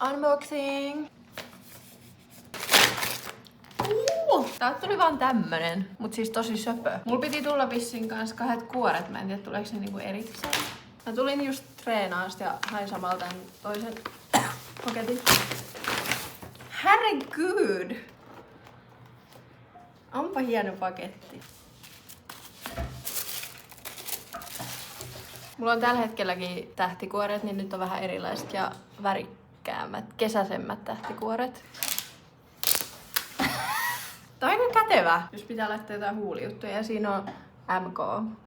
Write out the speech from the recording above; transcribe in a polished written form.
Unboxing! Täältä tuli vaan tämmönen, mut siis tosi söpö. Mulla piti tulla vissiin kanssa 2 kuoret, mä en tiedä tuleeko ne niinku erikseen. Mä tulin just treenaasta ja hain samalla tän toisen paketin. Herregud! Onpa hieno paketti. Mulla on tällä hetkelläkin tähtikuoret, niin nyt on vähän erilaiset ja värikkäämmät, kesäisemmät tähtikuoret. Tää on aika kätevä, jos pitää laittaa jotain huulijuttuja ja siinä on MK